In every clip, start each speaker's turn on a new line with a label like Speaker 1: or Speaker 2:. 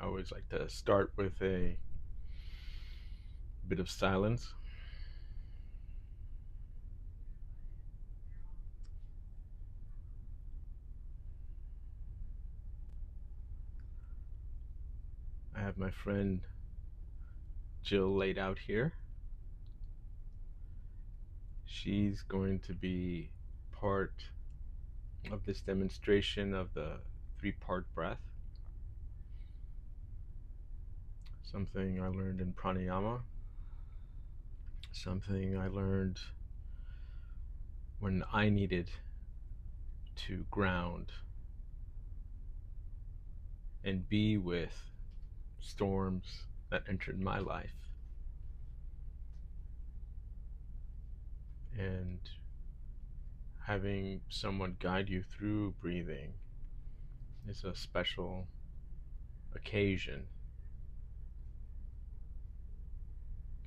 Speaker 1: always like to start with a bit of silence. I have my friend Jill laid out here. She's going to be part of this demonstration of the three-part breath. Something I learned in pranayama, something I learned when I needed to ground and be with storms that entered my life. And having someone guide you through breathing is a special occasion.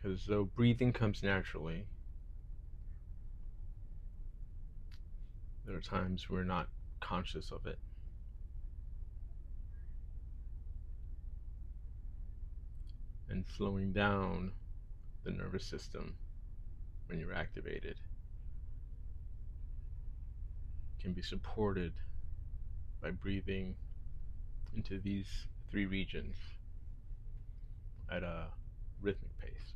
Speaker 1: Because though breathing comes naturally, there are times we're not conscious of it. And slowing down the nervous system when you're activated can be supported by breathing into these three regions at a rhythmic pace.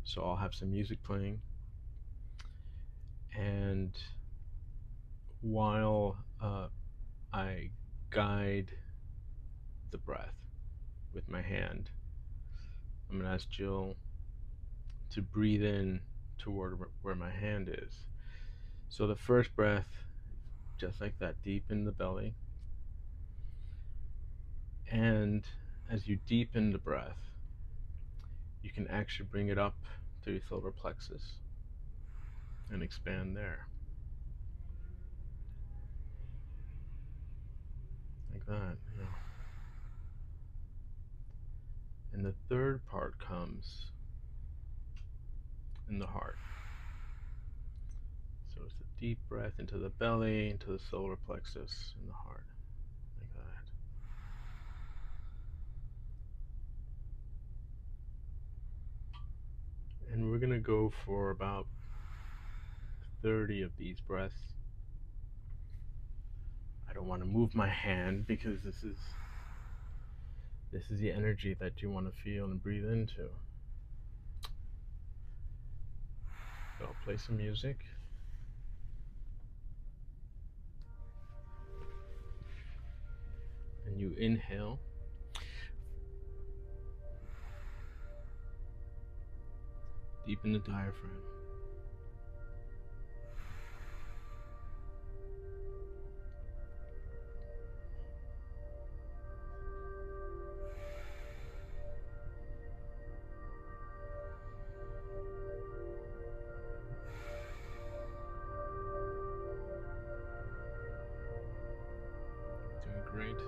Speaker 1: So I'll have some music playing, and while I guide the breath with my hand, I'm going to ask Jill to breathe in toward where my hand is. So the first breath, just like that, deep in the belly. And as you deepen the breath, you can actually bring it up to your solar plexus and expand there. Like that, yeah. And the third part comes in the heart. So it's a deep breath into the belly, into the solar plexus, in the heart, like that. And we're gonna go for about 30 of these breaths. I don't want to move my hand because this is the energy that you want to feel and breathe into. So I'll play some music. And you inhale. Deepen the diaphragm. Doing great.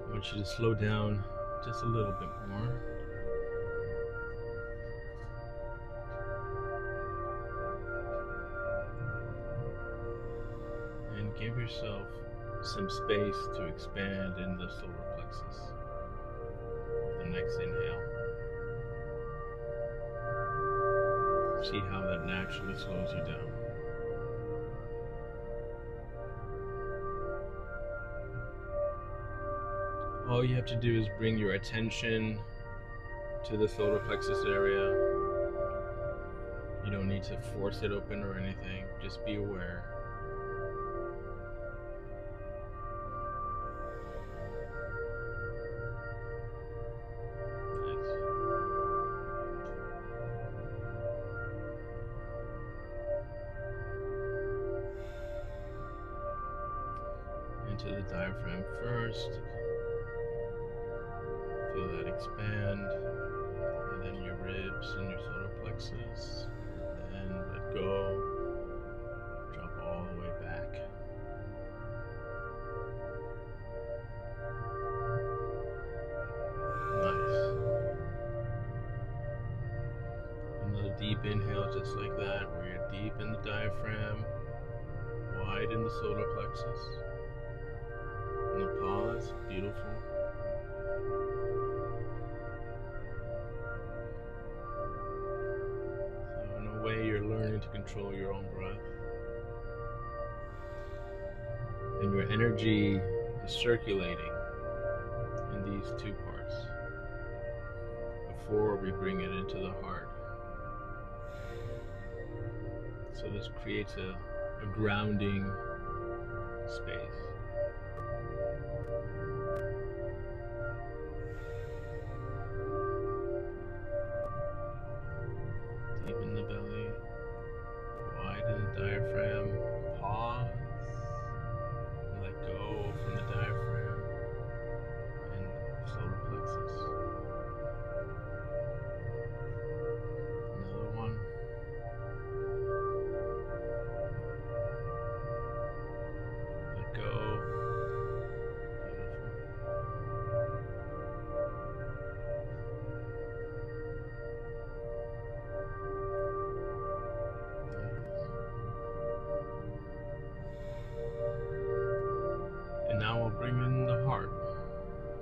Speaker 1: I want you to slow down just a little bit more. And give yourself some space to expand in the solar plexus. The next inhale. See how that naturally slows you down. All you have to do is bring your attention to the solar plexus area. You don't need to force it open or anything, just be aware. Into the diaphragm first. Feel that expand. And then your ribs and your solar plexus. And then let go. Drop all the way back. Nice. Another deep inhale just like that, where you're deep in the diaphragm, wide in the solar plexus. And the pause, beautiful. So in a way, you're learning to control your own breath. And your energy is circulating in these two parts before we bring it into the heart. So this creates a grounding space. Deep in the belly, wide in the diaphragm, pause, and let go from the diaphragm and the solar plexus. Another one. Let go. And now we'll bring in the heart.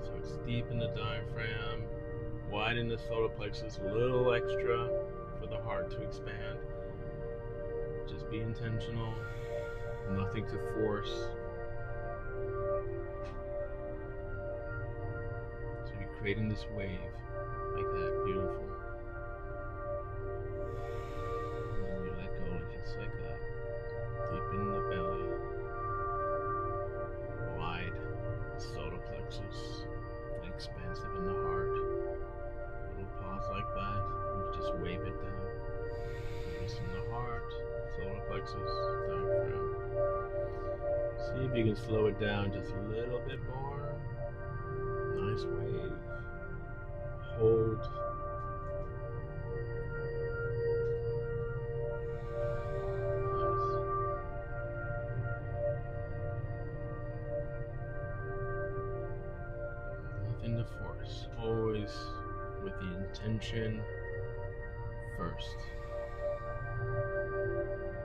Speaker 1: So it's deep in the diaphragm, wide in the solar plexus, a little extra for the heart to expand. Just be intentional, nothing to force. So you're creating this wave like that, beautiful. And then you let go just like that, deep in the belly. Wide solar plexus, expansive in the heart. A little pause like that, and you just wave it down. Focus in the heart, solar plexus, diaphragm. See if you can slow it down just a little bit more. Nice wave. Hold. Nothing to force, always with the intention first,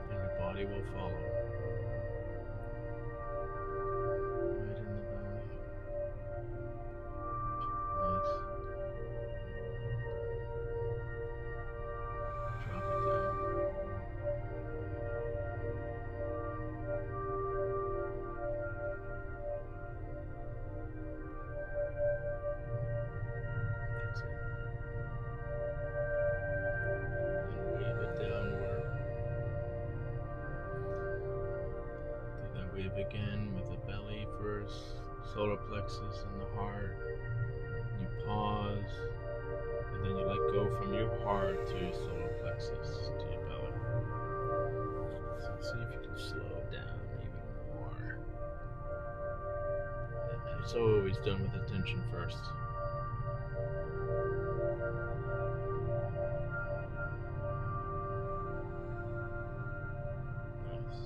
Speaker 1: and your body will follow. Right in the belly. Nice. Drop it down. That's it. And wave it downward. Do that wave again with the belly first, solar plexus and the heart. You pause, and then you let go from your heart to your solar plexus, to your belly. So see if you can slow it down even more. And it's always done with attention first. Nice.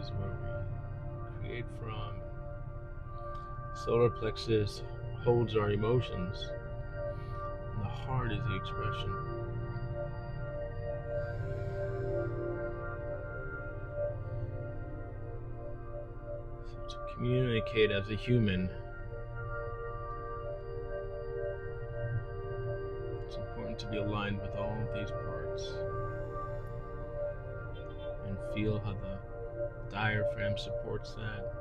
Speaker 1: is where we create from. Solar plexus holds our emotions, and the heart is the expression. So to communicate as a human, it's important to be aligned with all of these parts and feel how the diaphragm supports that.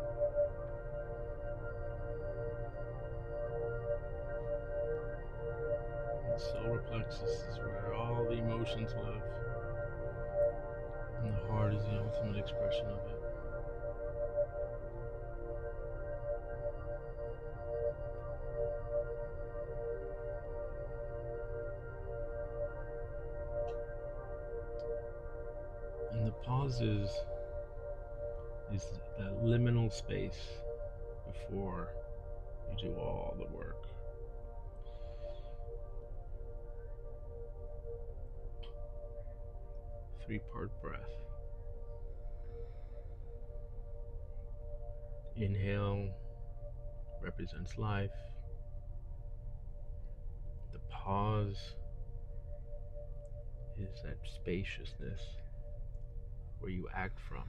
Speaker 1: The solar plexus is where all the emotions live, and the heart is the ultimate expression of it. And the pauses is that liminal space before you do all the work. Three-part breath. Inhale represents life. The pause is that spaciousness where you act from.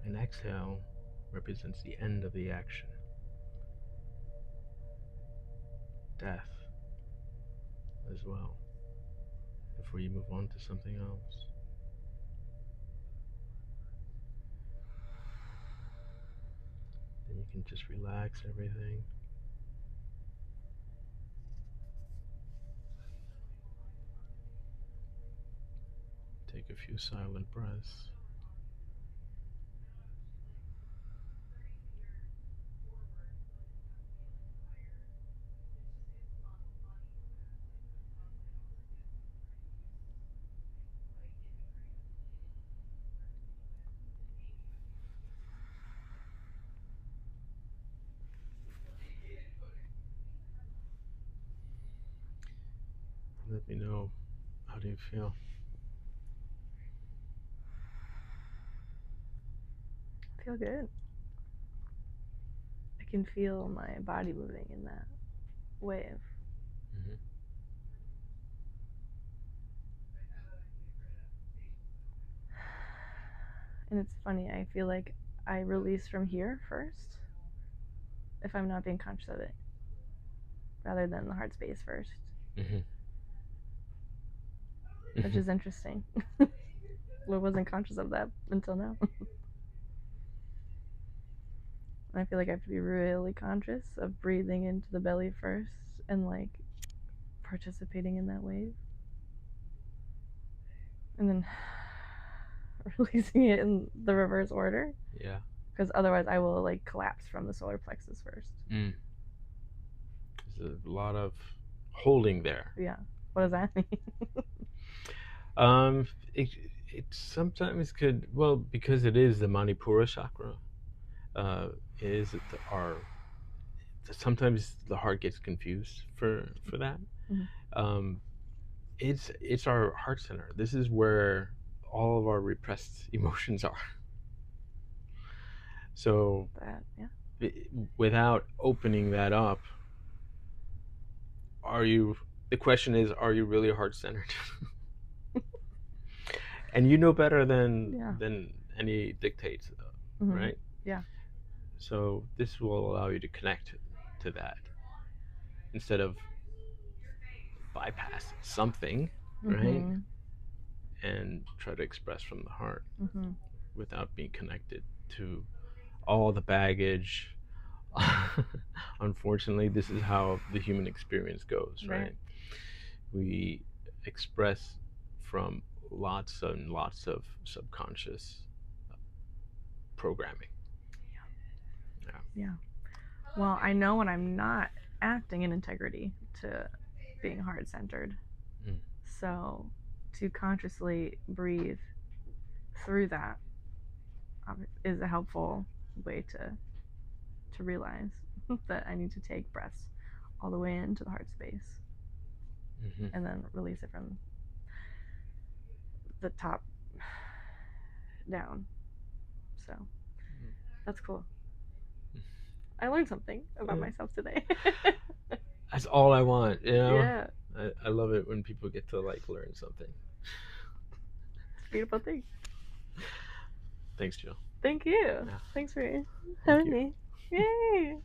Speaker 1: And exhale represents the end of the action. Death as well, before you move on to something else. Then you can just relax everything. Take a few silent breaths. Let me know, how do you feel?
Speaker 2: I feel good. I can feel my body moving in that wave.
Speaker 1: Mm-hmm.
Speaker 2: And it's funny, I feel like I release from here first if I'm not being conscious of it, rather than the heart space first.
Speaker 1: Mm-hmm.
Speaker 2: Which is interesting. I wasn't conscious of that until now. I feel like I have to be really conscious of breathing into the belly first and like participating in that wave. And then releasing it in the reverse order.
Speaker 1: Yeah.
Speaker 2: Because otherwise I will like collapse from the solar plexus first.
Speaker 1: There's a lot of holding there.
Speaker 2: Yeah. What does that mean?
Speaker 1: It sometimes could, well, because it is the Manipura chakra, is our, sometimes the heart gets confused for that.
Speaker 2: Mm-hmm.
Speaker 1: It's our heart center. This is where all of our repressed emotions are. So without opening that up, the question is, are you really heart centered? And you know better than any dictates,
Speaker 2: Mm-hmm.
Speaker 1: right?
Speaker 2: Yeah.
Speaker 1: So this will allow you to connect to that instead of bypass something, right?
Speaker 2: Mm-hmm.
Speaker 1: And try to express from the heart
Speaker 2: Mm-hmm.
Speaker 1: without being connected to all the baggage. Unfortunately, this is how the human experience goes, right? We express from lots and lots of subconscious programming.
Speaker 2: Yeah. Well, I know when I'm not acting in integrity to being heart centered. So to consciously breathe through that is a helpful way to realize that I need to take breaths all the way into the heart space, and then release it from the top down. So that's cool. I learned something about myself today.
Speaker 1: That's all I want, you know?
Speaker 2: Yeah.
Speaker 1: I love it when people get to like learn something.
Speaker 2: It's a beautiful thing.
Speaker 1: Thanks, Jill.
Speaker 2: Thank you. Thanks for having me. Yay.